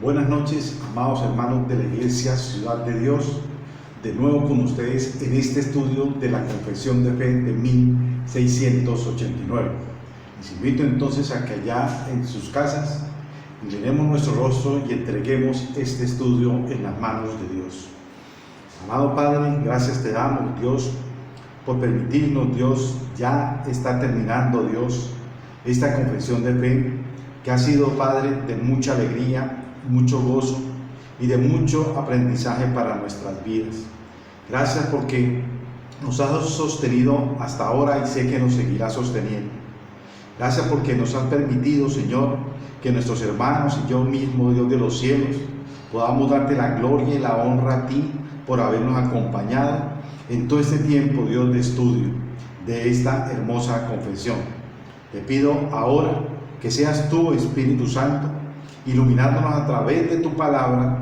Buenas noches, amados hermanos de la Iglesia Ciudad de Dios, de nuevo con ustedes en este estudio de la Confesión de Fe de 1689. Les invito entonces a que allá en sus casas miremos nuestro rostro y entreguemos este estudio en las manos de Dios. Amado Padre, gracias te damos, Dios, por permitirnos, Dios, ya está terminando, Dios, esta confesión de fe que ha sido, Padre, de mucha alegría, mucho gozo y de mucho aprendizaje para nuestras vidas. Gracias porque nos has sostenido hasta ahora y sé que nos seguirá sosteniendo. Gracias porque nos has permitido, Señor, que nuestros hermanos y yo mismo, Dios de los cielos, podamos darte la gloria y la honra a ti por habernos acompañado en todo este tiempo, Dios, de estudio de esta hermosa confesión. Te pido ahora que seas tú, Espíritu Santo, iluminándonos a través de tu palabra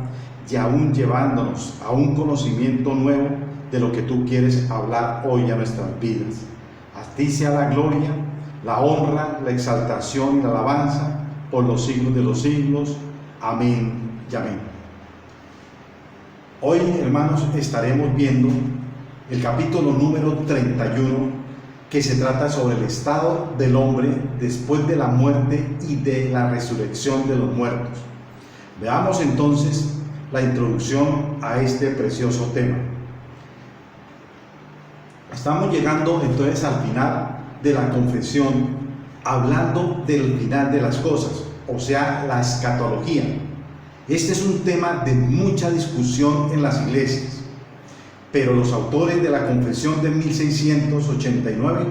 y aún llevándonos a un conocimiento nuevo de lo que tú quieres hablar hoy a nuestras vidas. A ti sea la gloria, la honra, la exaltación y la alabanza por los siglos de los siglos. Amén y amén. Hoy, hermanos, estaremos viendo el capítulo número 31, que se trata sobre el estado del hombre después de la muerte y de la resurrección de los muertos. Veamos entonces la introducción a este precioso tema. Estamos llegando entonces al final de la confesión, hablando del final de las cosas, o sea, la escatología. Este es un tema de mucha discusión en las iglesias, pero los autores de la confesión de 1689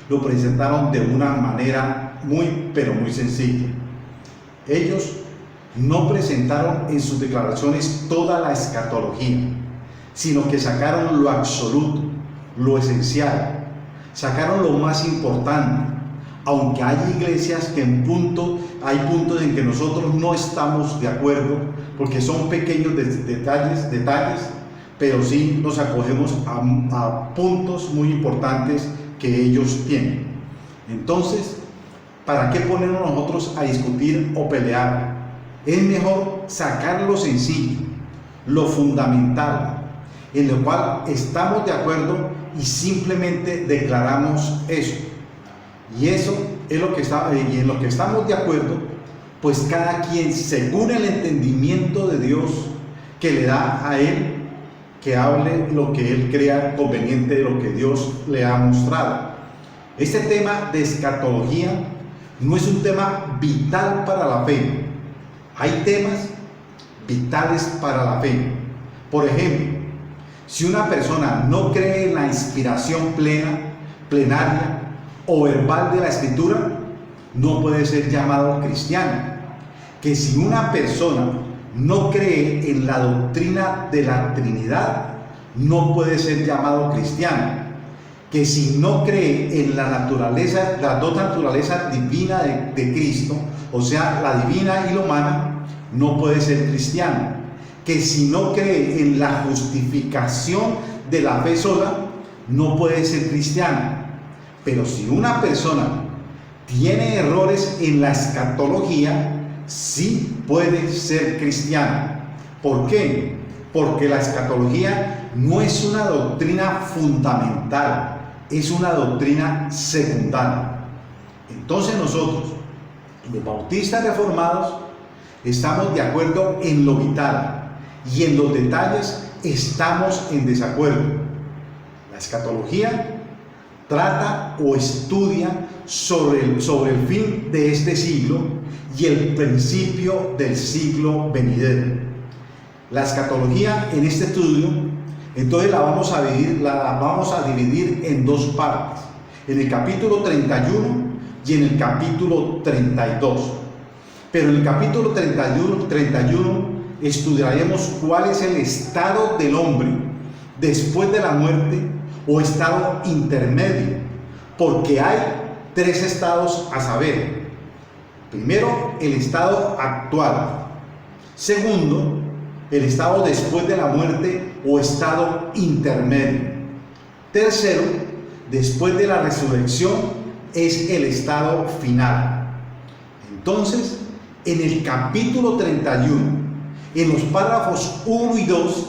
lo presentaron de una manera muy sencilla. Ellos no presentaron en sus declaraciones toda la escatología, sino que sacaron lo absoluto, lo esencial, sacaron lo más importante, aunque hay iglesias que hay puntos en que nosotros no estamos de acuerdo, porque son pequeños detalles, pero sí nos acogemos a puntos muy importantes que ellos tienen. Entonces, ¿para qué ponernos nosotros a discutir o pelear? Es mejor sacar lo sencillo, lo fundamental, en lo cual estamos de acuerdo y simplemente declaramos eso. Y eso es y en lo que estamos de acuerdo, pues cada quien, según el entendimiento de Dios que le da a él, que hable lo que él crea conveniente de lo que Dios le ha mostrado. Este tema de escatología no es un tema vital para la fe. Hay temas vitales para la fe. Por ejemplo, si una persona no cree en la inspiración plenaria o verbal de la Escritura, no puede ser llamado cristiano. Que si una persona no cree en la doctrina de la Trinidad, no puede ser llamado cristiano. Que si no cree en las dos naturalezas divinas de Cristo, o sea, la divina y la humana, no puede ser cristiano. Que si no cree en la justificación de la fe sola, no puede ser cristiano. Pero si una persona tiene errores en la escatología, sí puede ser cristiano. ¿Por qué? Porque la escatología no es una doctrina fundamental, es una doctrina secundaria. Entonces nosotros, los bautistas reformados, estamos de acuerdo en lo vital y en los detalles estamos en desacuerdo. La escatología trata o estudia sobre el fin de este siglo y el principio del siglo venidero. La escatología en este estudio, entonces la vamos a dividir en dos partes, en el capítulo 31 y en el capítulo 32. Pero en el capítulo 31 estudiaremos cuál es el estado del hombre después de la muerte o estado intermedio, porque hay tres estados a saber. Primero, el estado actual. Segundo, el estado después de la muerte o estado intermedio. Tercero, después de la resurrección, es el estado final. Entonces, en el capítulo 31 En los párrafos 1 y 2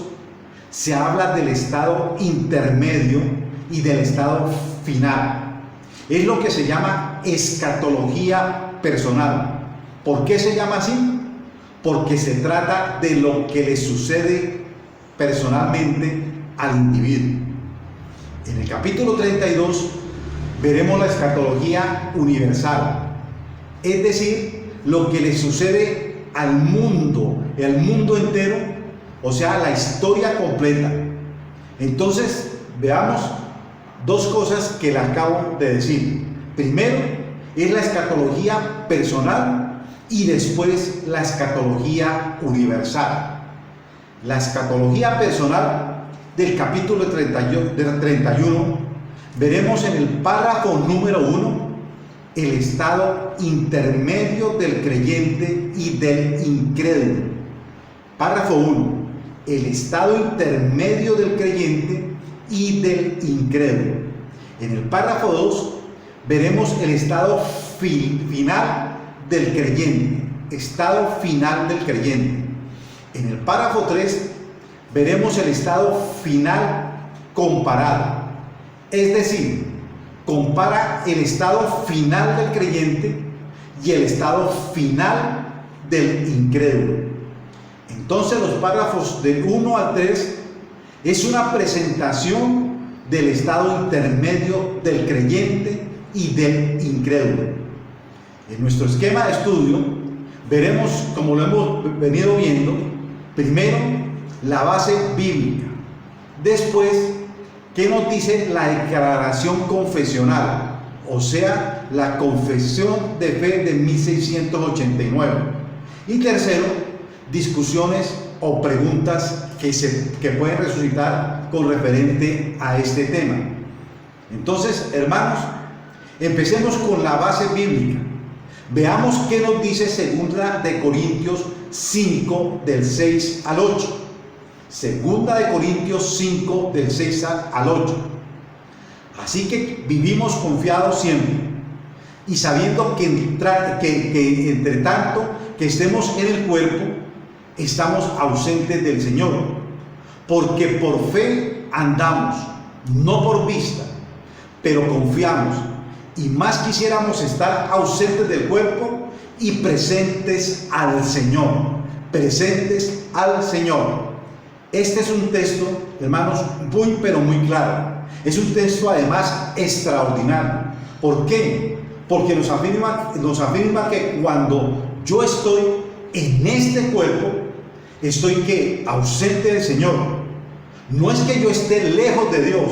se habla del estado intermedio y del estado final. Es lo que se llama escatología personal. ¿Por qué se llama así? Porque se trata de lo que le sucede personalmente al individuo. En el capítulo 32 veremos la escatología universal, es decir, lo que le sucede al mundo, el mundo entero, o sea, la historia completa. Entonces, veamos dos cosas que le acabo de decir. Primero, es la escatología personal y después la escatología universal. La escatología personal del capítulo 31, veremos en el párrafo número 1 el estado intermedio del creyente y del incrédulo. Párrafo 1, el estado intermedio del creyente y del incrédulo. En el párrafo 2 veremos el estado final del creyente, estado final del creyente. En el párrafo 3 veremos el estado final comparado, es decir, compara el estado final del creyente y el estado final del incrédulo. Entonces los párrafos del 1 al 3 es una presentación del estado intermedio del creyente y del incrédulo. En nuestro esquema de estudio veremos, como lo hemos venido viendo, primero la base bíblica, después qué nos dice la declaración confesional, o sea, la confesión de fe de 1689, y tercero, discusiones o preguntas que pueden resucitar con referente a este tema. Entonces, hermanos, empecemos con la base bíblica. Veamos qué nos dice 2 de Corintios 5 del 6 al 8. 2 de Corintios 5 del 6 al 8. Así que vivimos confiados siempre y sabiendo que entre tanto que estemos en el cuerpo, estamos ausentes del Señor, porque por fe andamos, no por vista, pero confiamos, y más quisiéramos estar ausentes del cuerpo y presentes al Señor, presentes al Señor. Este es un texto, hermanos, muy pero muy claro. Es un texto además extraordinario. ¿Por qué? Porque nos afirma que cuando yo estoy en este cuerpo, estoy ¿qué? Ausente del Señor. No es que yo esté lejos de Dios,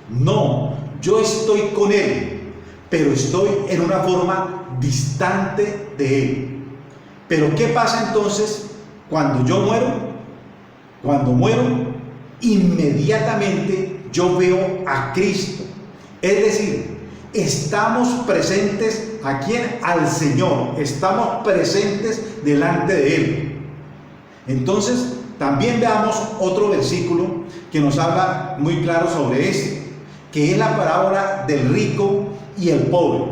no, yo estoy con Él, pero estoy en una forma distante de Él. Pero ¿qué pasa entonces cuando yo muero? Cuando muero, inmediatamente yo veo a Cristo. Es decir, estamos presentes aquí al Señor, estamos presentes delante de Él. Entonces, también veamos otro versículo que nos habla muy claro sobre esto, que es la parábola del rico y el pobre,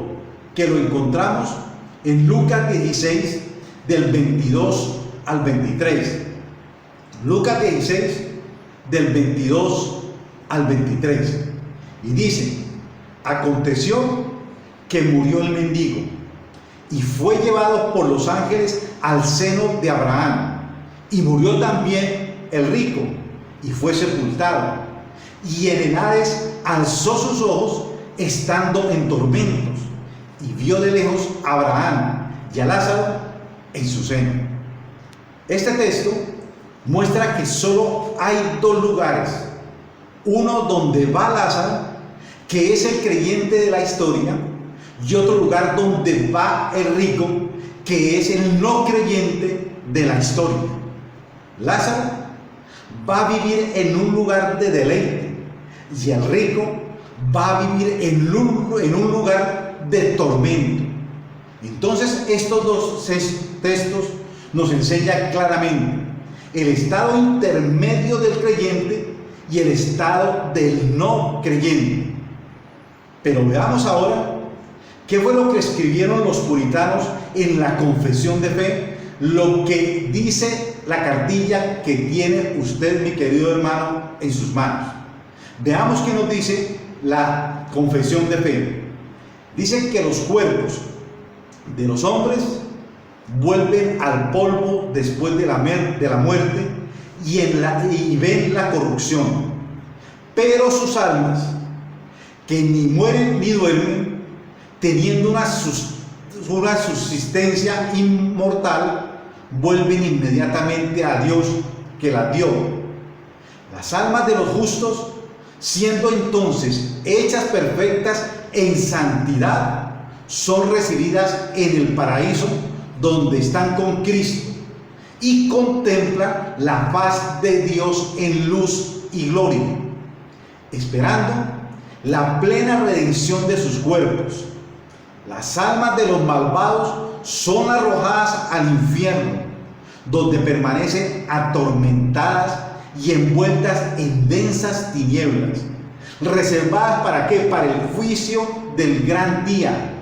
que lo encontramos en Lucas 16, del 22 al 23. Lucas 16, del 22 al 23. Y dice: aconteció que murió el mendigo y fue llevado por los ángeles al seno de Abraham. Y murió también el rico y fue sepultado. Y en el Hades alzó sus ojos estando en tormentos y vio de lejos a Abraham y a Lázaro en su seno. Este texto muestra que solo hay dos lugares: uno donde va Lázaro, que es el creyente de la historia, y otro lugar donde va el rico, que es el no creyente de la historia. Lázaro va a vivir en un lugar de deleite y el rico va a vivir en un lugar de tormento. Entonces estos dos textos nos enseñan claramente el estado intermedio del creyente y el estado del no creyente. Pero veamos ahora qué fue lo que escribieron los puritanos en la confesión de fe lo que dice la cartilla que tiene usted, mi querido hermano, en sus manos. Veamos qué nos dice la confesión de fe. Dice que los cuerpos de los hombres vuelven al polvo después de la muerte y ven la corrupción, pero sus almas, que ni mueren ni duermen, teniendo una subsistencia inmortal, vuelven inmediatamente a Dios que las dio. Las almas de los justos, siendo entonces hechas perfectas en santidad, son recibidas en el paraíso, donde están con Cristo y contemplan la faz de Dios en luz y gloria, esperando la plena redención de sus cuerpos. Las almas de los malvados son arrojadas al infierno, donde permanecen atormentadas y envueltas en densas tinieblas, reservadas ¿para qué? Para el juicio del gran día.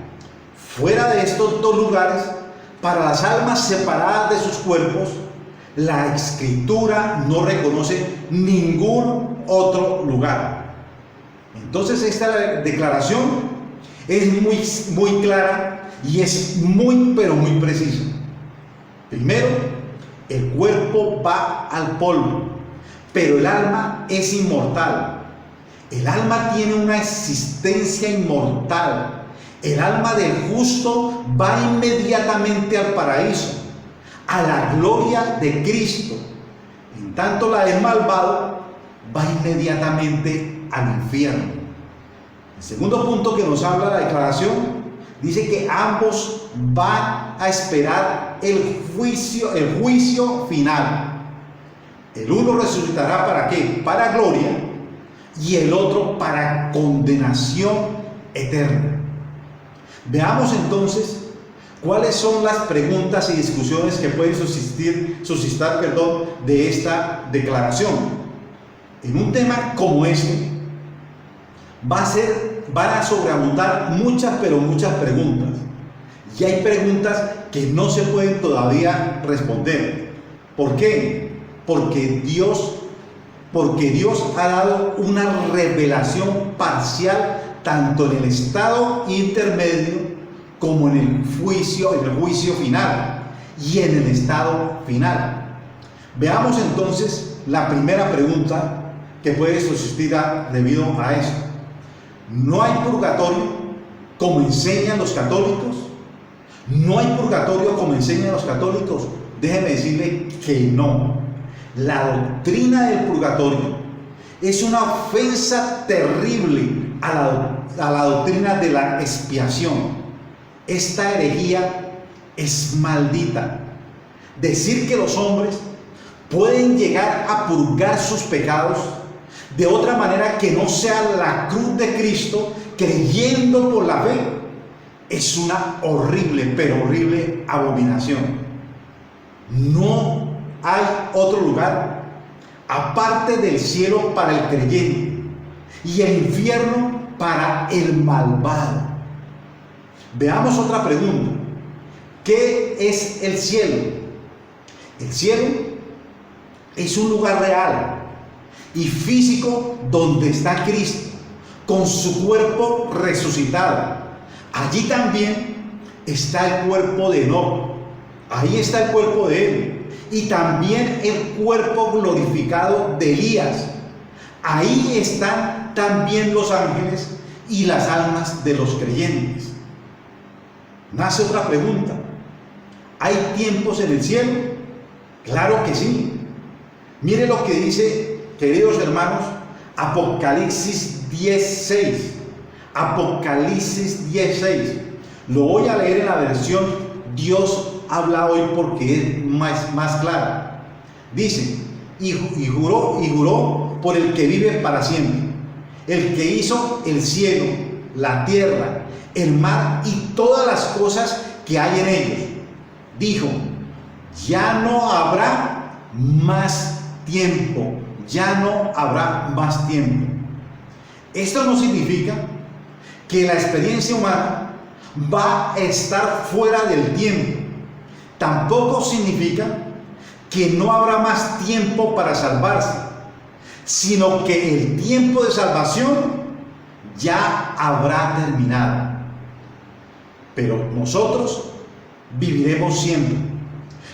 Fuera de estos dos lugares, para las almas separadas de sus cuerpos, la Escritura no reconoce ningún otro lugar. Entonces esta declaración es muy clara y es pero muy precisa. Primero, el cuerpo va al polvo, pero el alma es inmortal. El alma tiene una existencia inmortal. El alma del justo va inmediatamente al paraíso, a la gloria de Cristo. En tanto, la del malvado va inmediatamente al infierno. El segundo punto que nos habla la declaración dice que ambos van a esperar el juicio final. El uno resucitará ¿para qué? Para gloria, y el otro para condenación eterna. Veamos entonces cuáles son las preguntas y discusiones que pueden suscitar de esta declaración. En un tema como este van a sobreabundar muchas preguntas, y hay preguntas que no se pueden todavía responder. ¿Por qué? Porque Dios ha dado una revelación parcial tanto en el estado intermedio como en el juicio final y en el estado final. Veamos entonces la primera pregunta que puede suscitar debido a esto. ¿No hay purgatorio como enseñan los católicos? ¿No hay purgatorio como enseñan los católicos? Déjeme decirle que no. La doctrina del purgatorio es una ofensa terrible a la doctrina de la expiación. Esta herejía es maldita. Decir que los hombres pueden llegar a purgar sus pecados de otra manera que no sea la cruz de Cristo, creyendo por la fe, es una horrible abominación. No hay otro lugar aparte del cielo para el creyente y el infierno para el malvado. Veamos otra pregunta. ¿Qué es el cielo? El cielo es un lugar real y físico donde está Cristo con su cuerpo resucitado. Allí también está el cuerpo de Enoc, ahí está el cuerpo de él, y también el cuerpo glorificado de Elías. Ahí están también los ángeles y las almas de los creyentes. Nace otra pregunta. ¿Hay tiempos en el cielo? Claro que sí. Mire lo que dice, queridos hermanos, Apocalipsis 10:6. Apocalipsis 10:6. Lo voy a leer en la versión Dios habla hoy porque es más clara. Dice: y juró por el que vive para siempre, el que hizo el cielo, la tierra, el mar y todas las cosas que hay en ellos. Dijo: ya no habrá más tiempo, ya no habrá más tiempo. Esto no significa que la experiencia humana va a estar fuera del tiempo. tampoco significa que no habrá más tiempo para salvarse, sino que el tiempo de salvación ya habrá terminado. Pero nosotros viviremos siempre.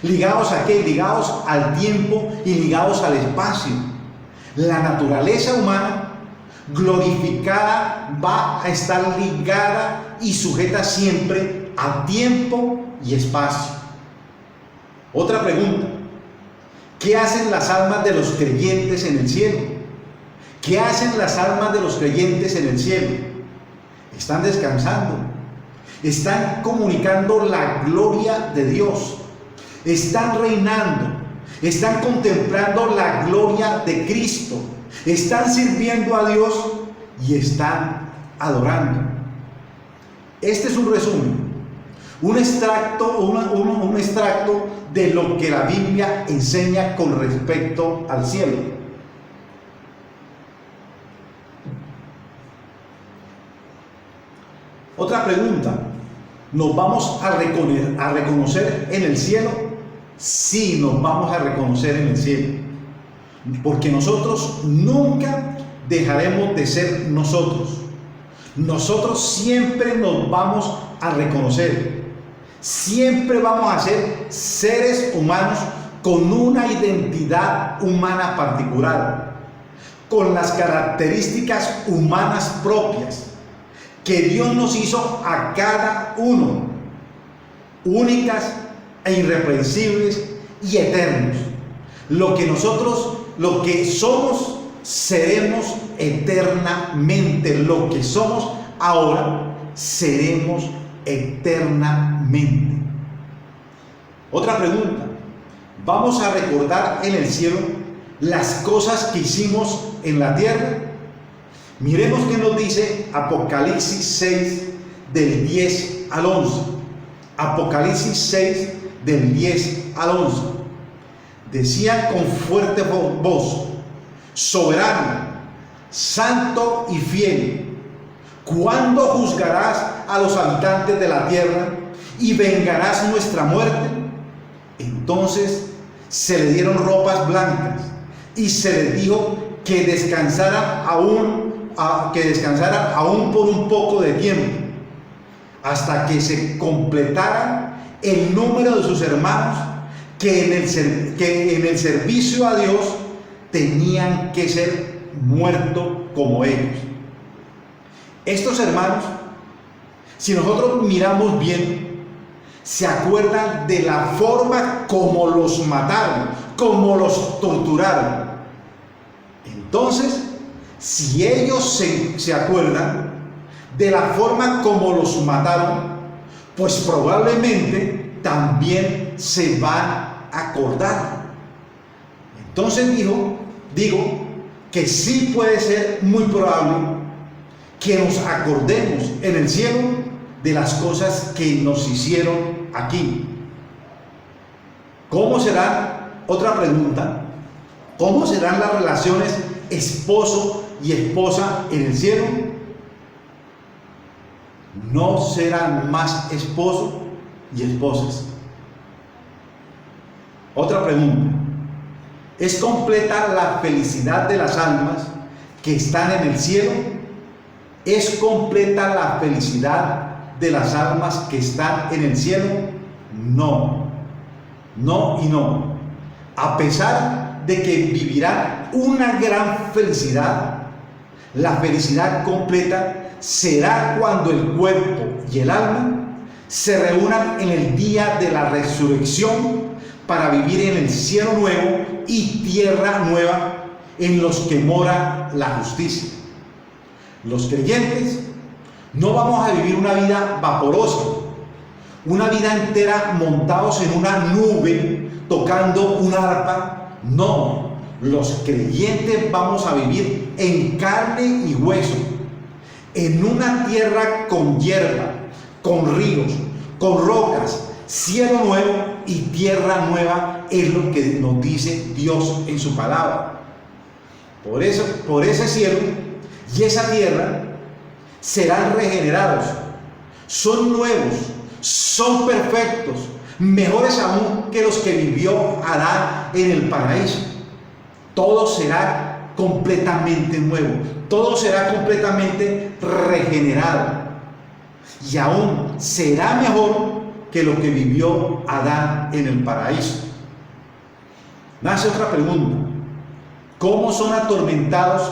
¿Ligados a qué? Ligados al tiempo y ligados al espacio. La naturaleza humana glorificada va a estar ligada y sujeta siempre a tiempo y espacio. Otra pregunta: ¿qué hacen las almas de los creyentes en el cielo? ¿Qué hacen las almas de los creyentes en el cielo? Están descansando, están comunicando la gloria de Dios, están reinando, están contemplando la gloria de Cristo, están sirviendo a Dios y están adorando. Este es un resumen, un extracto de lo que la Biblia enseña con respecto al cielo. Otra pregunta: ¿nos vamos a reconocer en el cielo? Sí, nos vamos a reconocer en el cielo, porque nosotros nunca dejaremos de ser nosotros. Nosotros siempre nos vamos a reconocer, siempre vamos a ser seres humanos con una identidad humana particular, con las características humanas propias que Dios nos hizo a cada uno, únicas e irreprensibles y eternos. Lo que somos, seremos eternamente. Lo que somos ahora, seremos eternamente. Otra pregunta: ¿vamos a recordar en el cielo las cosas que hicimos en la tierra? Miremos qué nos dice Apocalipsis 6, del 10 al 11. Apocalipsis 6, del 10 al 11. Decía con fuerte voz: soberano, santo y fiel, ¿cuándo juzgarás a los habitantes de la tierra y vengarás nuestra muerte? Entonces se le dieron ropas blancas y se les dijo que descansara aún por un poco de tiempo, hasta que se completara el número de sus hermanos que en el servicio a Dios tenían que ser muertos como ellos. Estos hermanos, si nosotros miramos bien, se acuerdan de la forma como los mataron, como los torturaron. Entonces, si ellos se acuerdan de la forma como los mataron, pues probablemente también se van a acordar. Entonces digo que sí puede ser muy probable que nos acordemos en el cielo de las cosas que nos hicieron aquí. ¿Cómo será? Otra pregunta: ¿cómo serán las relaciones esposo y esposa en el cielo? No serán más esposos y esposas. Otra pregunta: ¿es completa la felicidad de las almas que están en el cielo? ¿Es completa la felicidad de las almas que están en el cielo? No, no y no. A pesar de que vivirán una gran felicidad, la felicidad completa será cuando el cuerpo y el alma se reúnan en el día de la resurrección para vivir en el cielo nuevo y tierra nueva en los que mora la justicia. Los creyentes no vamos a vivir una vida vaporosa, una vida entera montados en una nube tocando un arpa. No, los creyentes vamos a vivir en carne y hueso, en una tierra con hierba, con ríos, con rocas, cielo nuevo y tierra nueva, es lo que nos dice Dios en su palabra. Por ese cielo y esa tierra serán regenerados, son nuevos, son perfectos, mejores aún que los que vivió Adán en el paraíso. Todo será completamente nuevo, todo será completamente regenerado, y aún será mejor que lo que vivió Adán en el paraíso. Nace otra pregunta: ¿cómo son atormentados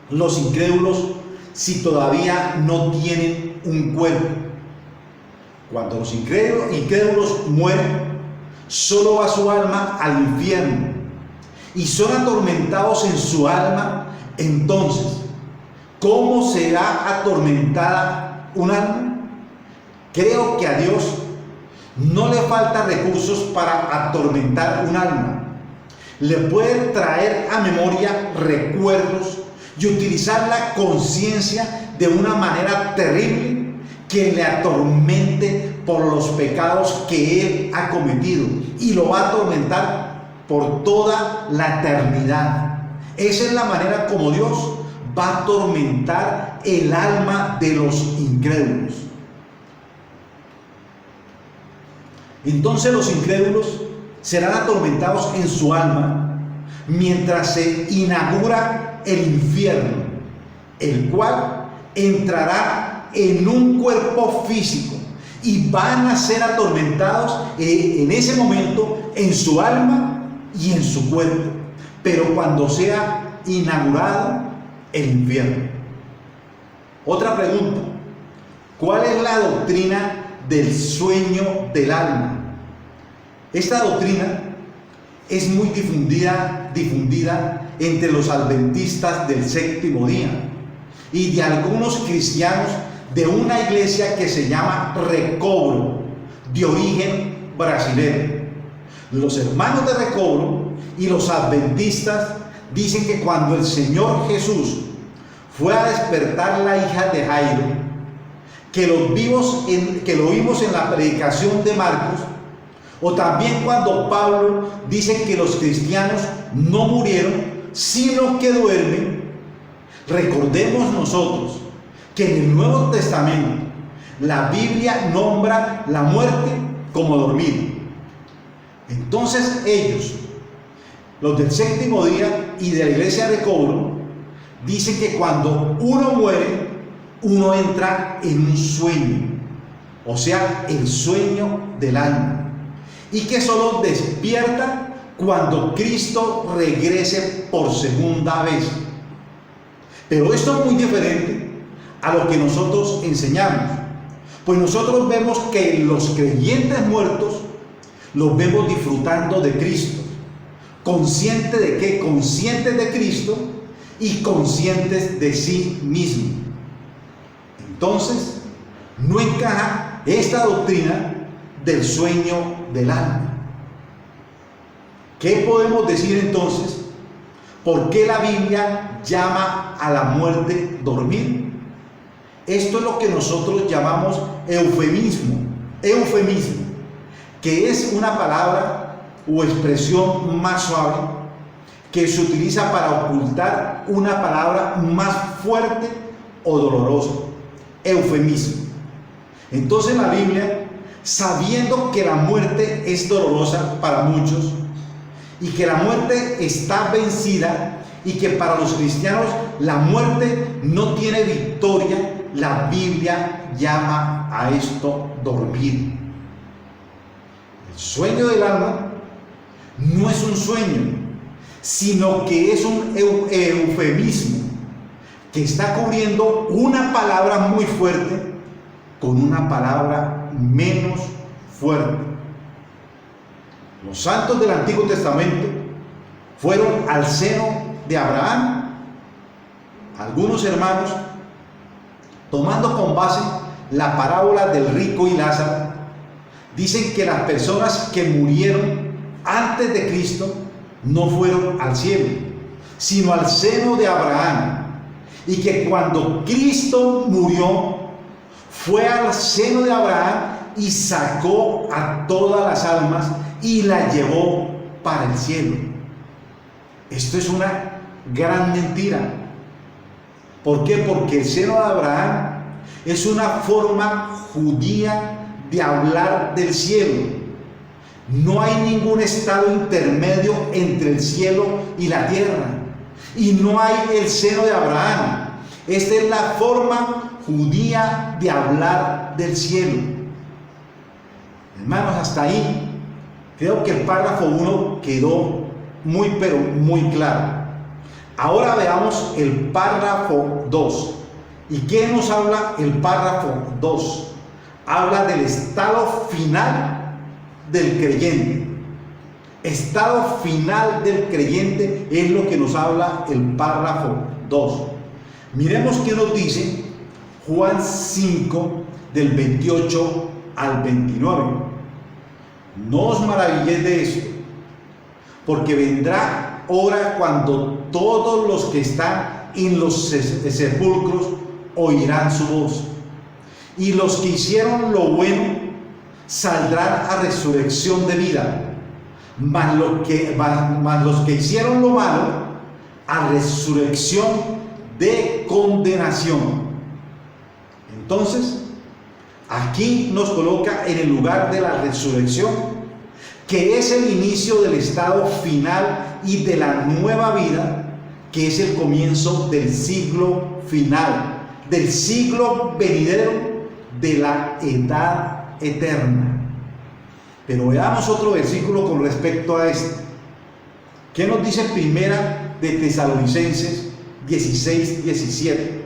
los incrédulos si todavía no tienen un cuerpo? Cuando los incrédulos mueren, solo va su alma al infierno y son atormentados en su alma. Entonces, ¿cómo será atormentada un alma? Creo que a Dios no le faltan recursos para atormentar un alma. Le puede traer a memoria recuerdos y utilizar la conciencia de una manera terrible que le atormente por los pecados que él ha cometido, y lo va a atormentar por toda la eternidad. Esa es la manera como Dios va a atormentar el alma de los incrédulos. Entonces los incrédulos serán atormentados en su alma mientras se inaugura el infierno, el cual entrará en un cuerpo físico, y van a ser atormentados en ese momento en su alma y en su cuerpo, pero cuando sea inaugurado el infierno. Otra pregunta: ¿cuál es la doctrina del sueño del alma? Esta doctrina es muy difundida entre los adventistas del séptimo día y de algunos cristianos de una iglesia que se llama Recobro, de origen brasileño. Los hermanos de Recobro y los adventistas dicen que cuando el Señor Jesús fue a despertar la hija de Jairo, que lo vimos en la predicación de Marcos, o también cuando Pablo dice que los cristianos no murieron, sino que duermen, recordemos nosotros que en el Nuevo Testamento la Biblia nombra la muerte como dormir. Entonces ellos, los del séptimo día y de la iglesia de Recobro, dicen que cuando uno muere, uno entra en un sueño, o sea, el sueño del alma, y que solo despierta cuando Cristo regrese por segunda vez. Pero esto es muy diferente a lo que nosotros enseñamos, pues nosotros vemos que los creyentes muertos los vemos disfrutando de Cristo, conscientes de qué, conscientes de Cristo y conscientes de sí mismos. Entonces no encaja esta doctrina del sueño del alma. ¿Qué podemos decir entonces? ¿Por qué la Biblia llama a la muerte dormir? Esto es lo que nosotros llamamos eufemismo, que es una palabra o expresión más suave que se utiliza para ocultar una palabra más fuerte o dolorosa. Eufemismo. Entonces la Biblia, sabiendo que la muerte es dolorosa para muchos y que la muerte está vencida y que para los cristianos la muerte no tiene victoria, la Biblia llama a esto dormir. El sueño del alma no es un sueño, sino que es un eufemismo que está cubriendo una palabra muy fuerte con una palabra menos fuerte. Los santos del Antiguo Testamento fueron al seno de Abraham. Algunos hermanos, tomando con base la parábola del rico y Lázaro, dicen que las personas que murieron antes de Cristo no fueron al cielo, sino al seno de Abraham, y que cuando Cristo murió, fue al seno de Abraham y sacó a todas las almas y las llevó para el cielo. Esto es una gran mentira. ¿Por qué? Porque el seno de Abraham es una forma judía de hablar del cielo, No hay ningún estado intermedio entre el cielo y la tierra. Y no hay el seno de Abraham. Esta es la forma judía de hablar del cielo. Hermanos, hasta ahí creo que el párrafo 1 quedó muy pero muy claro. Ahora veamos el párrafo 2. ¿Y qué nos habla el párrafo 2? Habla del estado final del creyente. Estado final del creyente es lo que nos habla el párrafo 2. Miremos qué nos dice Juan 5 del 28 al 29. No os maravilléis de esto, porque vendrá hora cuando todos los que están en los sepulcros oirán su voz, y los que hicieron lo bueno saldrán a resurrección de vida, mas los que hicieron lo malo a resurrección de condenación. Entonces, aquí nos coloca en el lugar de la resurrección, que es el inicio del estado final y de la nueva vida, que es el comienzo del siglo final, del siglo venidero, de la edad eterna. Pero veamos otro versículo con respecto a esto. ¿Qué nos dice Primera de Tesalonicenses 16:17?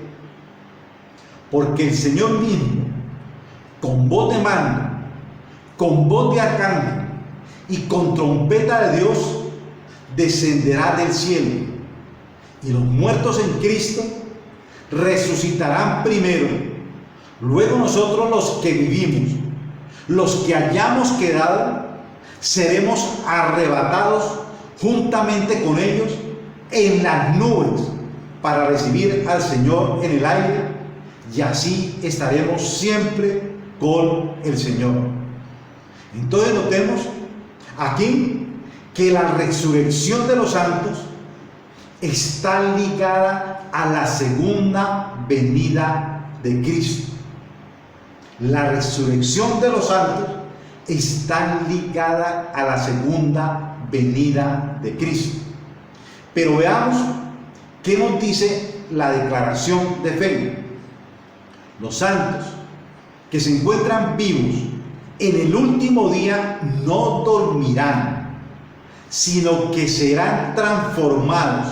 Porque el Señor mismo, con voz de mando, con voz de arcángel y con trompeta de Dios, descenderá del cielo, y los muertos en Cristo resucitarán primero. Luego nosotros, los que vivimos, los que hayamos quedado, seremos arrebatados juntamente con ellos en las nubes para recibir al Señor en el aire, y así estaremos siempre con el Señor. Entonces notemos aquí que la resurrección de los santos está ligada a la segunda venida de Cristo. La resurrección de los santos está ligada a la segunda venida de Cristo. Pero veamos qué nos dice la declaración de fe. Los santos que se encuentran vivos en el último día no dormirán, sino que serán transformados,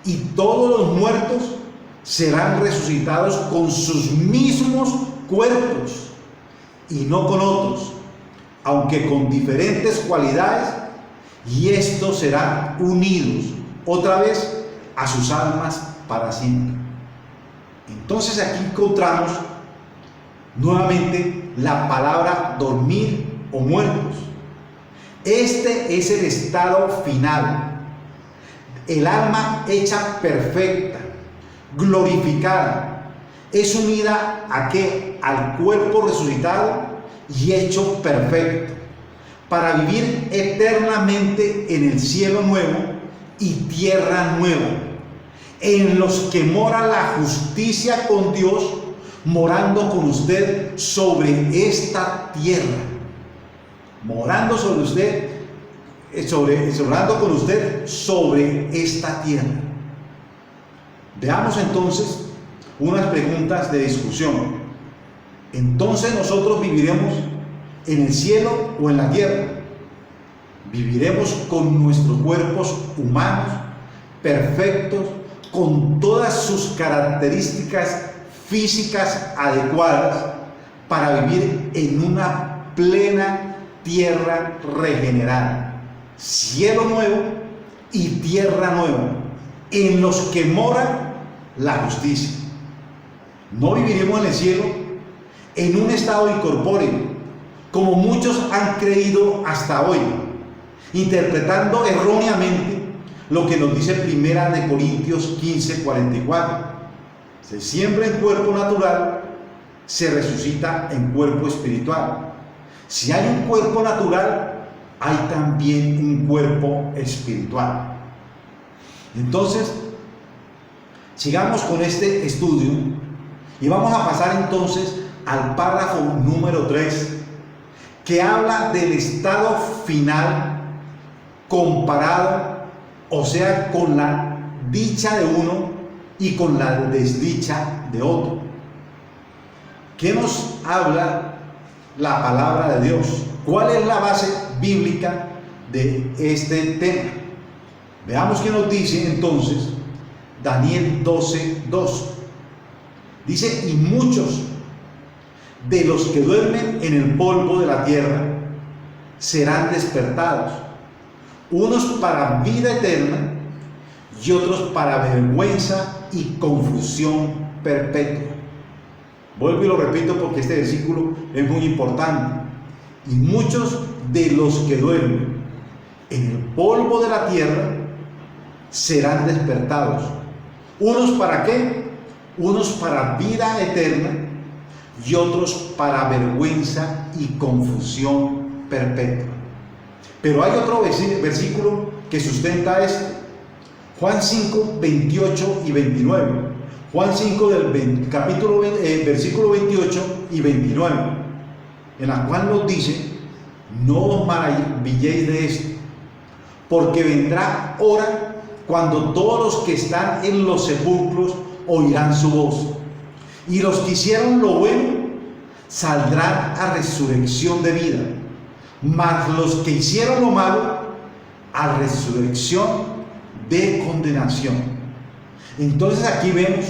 y todos los muertos serán resucitados con sus mismos cuerpos, y no con otros, aunque con diferentes cualidades, y estos serán unidos otra vez a sus almas para siempre. Entonces aquí encontramos nuevamente la palabra dormir o muertos. Este es el estado final. El alma hecha perfecta, glorificada, es unida ¿a qué? Al cuerpo resucitado y hecho perfecto, para vivir eternamente en el cielo nuevo y tierra nueva, en los que mora la justicia con Dios, morando con usted sobre esta tierra, morando sobre usted, morando con usted sobre esta tierra. Veamos entonces unas preguntas de discusión. Entonces, ¿nosotros viviremos en el cielo o en la tierra? ¿Viviremos con nuestros cuerpos humanos, perfectos, con todas sus características físicas adecuadas para vivir en una plena tierra regenerada, cielo nuevo y tierra nueva, en los que mora la justicia? No viviremos en el cielo en un estado incorpóreo, como muchos han creído hasta hoy, interpretando erróneamente lo que nos dice Primera de Corintios 15:44. Se siembra en cuerpo natural, se resucita en cuerpo espiritual. Si hay un cuerpo natural, hay también un cuerpo espiritual. Entonces, sigamos con este estudio y vamos a pasar entonces al párrafo número 3, que habla del estado final comparado, o sea, con la dicha de uno y con la desdicha de otro. ¿Qué nos habla la palabra de Dios? ¿Cuál es la base bíblica de este tema? Veamos qué nos dice entonces Daniel 12:2. Dice: y muchos de los que duermen en el polvo de la tierra serán despertados, unos para vida eterna y otros para vergüenza y confusión perpetua. Vuelvo y lo repito porque este versículo es muy importante. Y muchos de los que duermen en el polvo de la tierra serán despertados. ¿Unos para qué? Unos para vida eterna y otros para vergüenza y confusión perpetua. Pero hay otro versículo que sustenta esto. Juan 5, 28 y 29. Juan 5 versículo 28 y 29, en la cual nos dice: no os maravilléis de esto, porque vendrá hora cuando todos los que están en los sepulcros oirán su voz, y los que hicieron lo bueno saldrán a resurrección de vida, mas los que hicieron lo malo a resurrección de condenación. Entonces aquí vemos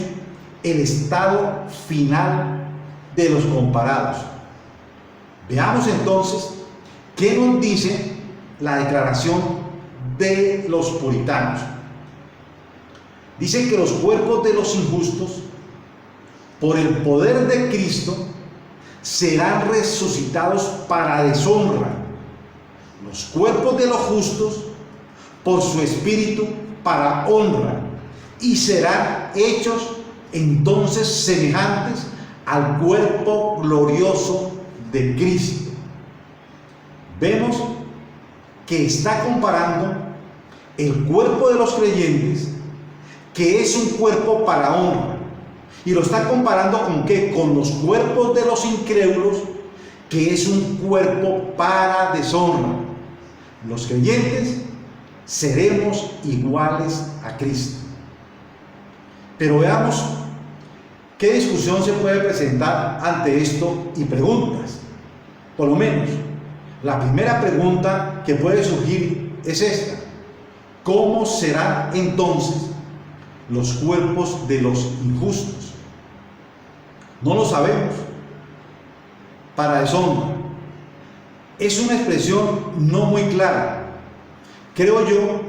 el estado final de los comparados. Veamos entonces qué nos dice la declaración de los puritanos. Dice que los cuerpos de los injustos, por el poder de Cristo, serán resucitados para deshonra. Los cuerpos de los justos, por su espíritu, para honra, y serán hechos entonces semejantes al cuerpo glorioso de Cristo. Vemos que está comparando el cuerpo de los creyentes, que es un cuerpo para honra, y lo está comparando ¿con qué? Con los cuerpos de los incrédulos, que es un cuerpo para deshonra. Los creyentes seremos iguales a Cristo. Pero veamos qué discusión se puede presentar ante esto y preguntas. Por lo menos, la primera pregunta que puede surgir es esta: ¿cómo serán entonces los cuerpos de los injustos? No lo sabemos. Para deshonra. Es una expresión no muy clara. Creo yo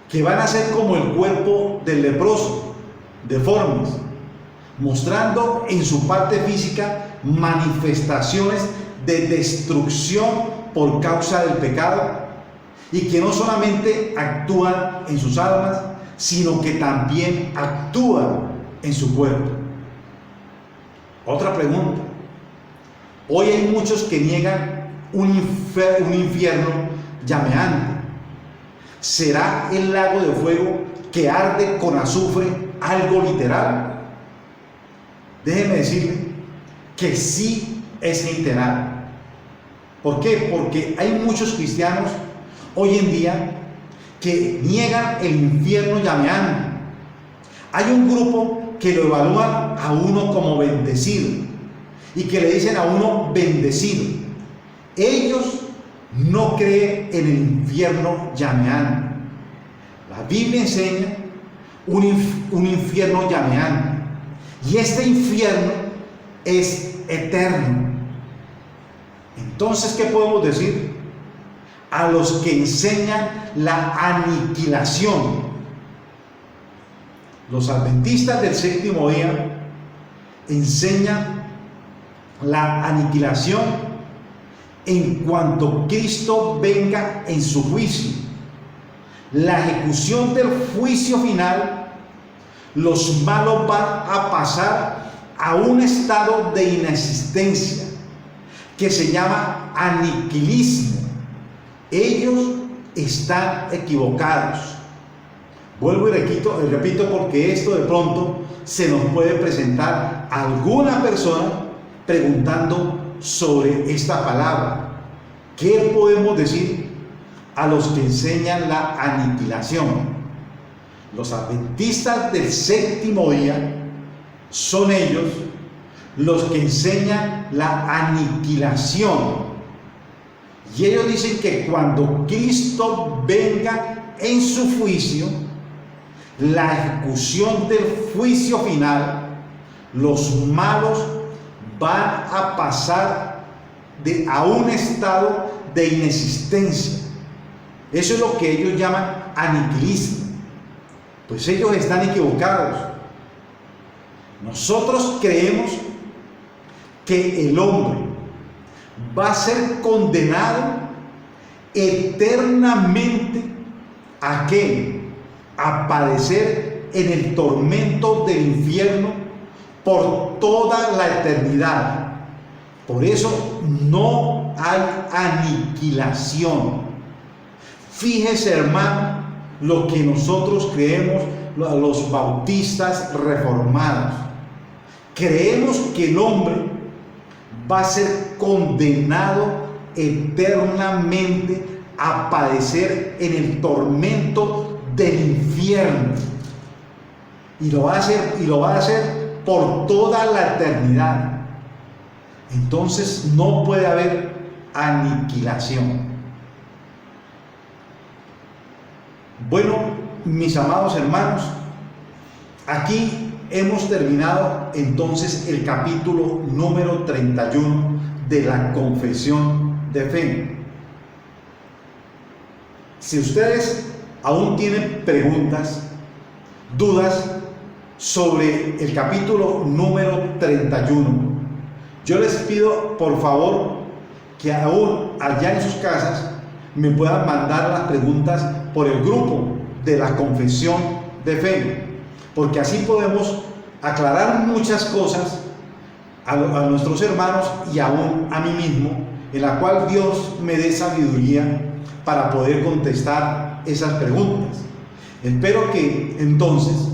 que van a ser como el cuerpo del leproso, deformes, mostrando en su parte física manifestaciones de destrucción por causa del pecado, y que no solamente actúan en sus almas, sino que también actúan en su cuerpo. Otra pregunta: hoy hay muchos que niegan un infierno llameante. ¿Será el lago de fuego que arde con azufre algo literal? Déjeme decirle que sí es literal. ¿Por qué? Porque hay muchos cristianos hoy en día que niegan el infierno llameante. Hay un grupo que lo evalúan a uno como bendecido y que le dicen a uno bendecido. Ellos no creen en el infierno llameante. La Biblia enseña un infierno llameante, y este infierno es eterno. Entonces, ¿qué podemos decir? A los que enseñan la aniquilación. Los adventistas del séptimo día enseñan la aniquilación en cuanto Cristo venga en su juicio. La ejecución del juicio final, los malos van a pasar a un estado de inexistencia que se llama aniquilismo. Ellos están equivocados. Vuelvo y repito porque esto de pronto se nos puede presentar a alguna persona preguntando sobre esta palabra. ¿Qué podemos decir a los que enseñan la aniquilación? Los adventistas del séptimo día son ellos los que enseñan la aniquilación. Y ellos dicen que cuando Cristo venga en su juicio, la ejecución del juicio final, los malos van a pasar a un estado de inexistencia. Eso es lo que ellos llaman aniquilismo. Pues ellos están equivocados. Nosotros creemos que el hombre va a ser condenado eternamente ¿a qué? A padecer en el tormento del infierno por toda la eternidad. Por eso no hay aniquilación. Fíjese, hermano, lo que nosotros creemos, los bautistas reformados. Creemos que el hombre va a ser condenado eternamente a padecer en el tormento del infierno. Y lo va a hacer por toda la eternidad. Entonces no puede haber aniquilación. Bueno, mis amados hermanos, aquí hemos terminado entonces el capítulo número 31 de la confesión de fe. Si ustedes aún tienen preguntas, dudas sobre el capítulo número 31, yo les pido por favor que aún allá en sus casas me puedan mandar las preguntas por el grupo de la confesión de fe, porque así podemos aclarar muchas cosas a nuestros hermanos y aún a mí mismo, en la cual Dios me dé sabiduría para poder contestar esas preguntas. Espero que entonces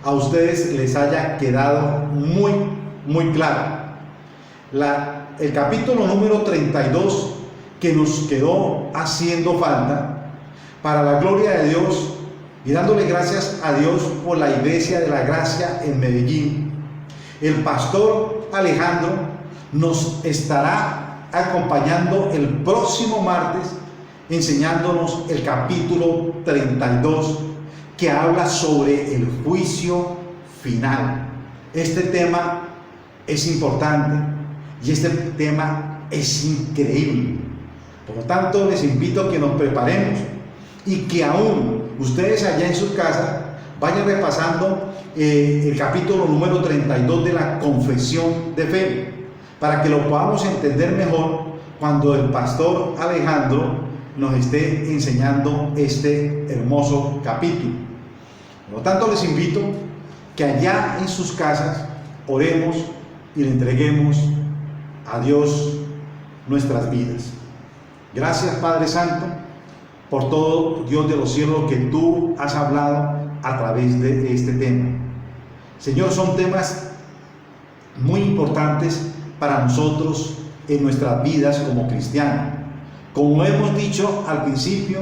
a ustedes les haya quedado muy claro. El capítulo número 32 que nos quedó haciendo falta, para la gloria de Dios y dándole gracias a Dios por la Iglesia de la Gracia en Medellín, el pastor Alejandro nos estará acompañando el próximo martes enseñándonos el capítulo 32 que habla sobre el juicio final. Este tema es importante y este tema es increíble. Por lo tanto, les invito a que nos preparemos y que aún ustedes allá en su casa vayan repasando el capítulo número 32 de la confesión de fe, para que lo podamos entender mejor cuando el pastor Alejandro nos esté enseñando este hermoso capítulo. Por lo tanto, les invito que allá en sus casas oremos y le entreguemos a Dios nuestras vidas. Gracias, Padre Santo, por todo, Dios de los cielos, que tú has hablado a través de este tema. Señor, son temas muy importantes para nosotros en nuestras vidas como cristianos. Como hemos dicho al principio,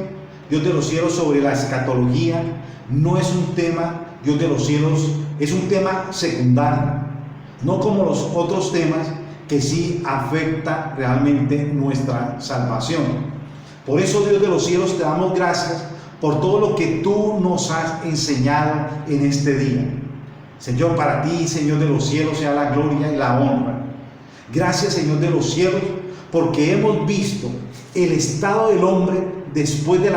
Dios de los cielos, sobre la escatología, no es un tema, Dios de los cielos, es un tema secundario, no como los otros temas que sí afecta realmente nuestra salvación. Por eso, Dios de los cielos, te damos gracias por todo lo que tú nos has enseñado en este día. Señor, para ti, Señor de los cielos, sea la gloria y la honra. Gracias, Señor de los cielos, porque hemos visto el estado del hombre después de la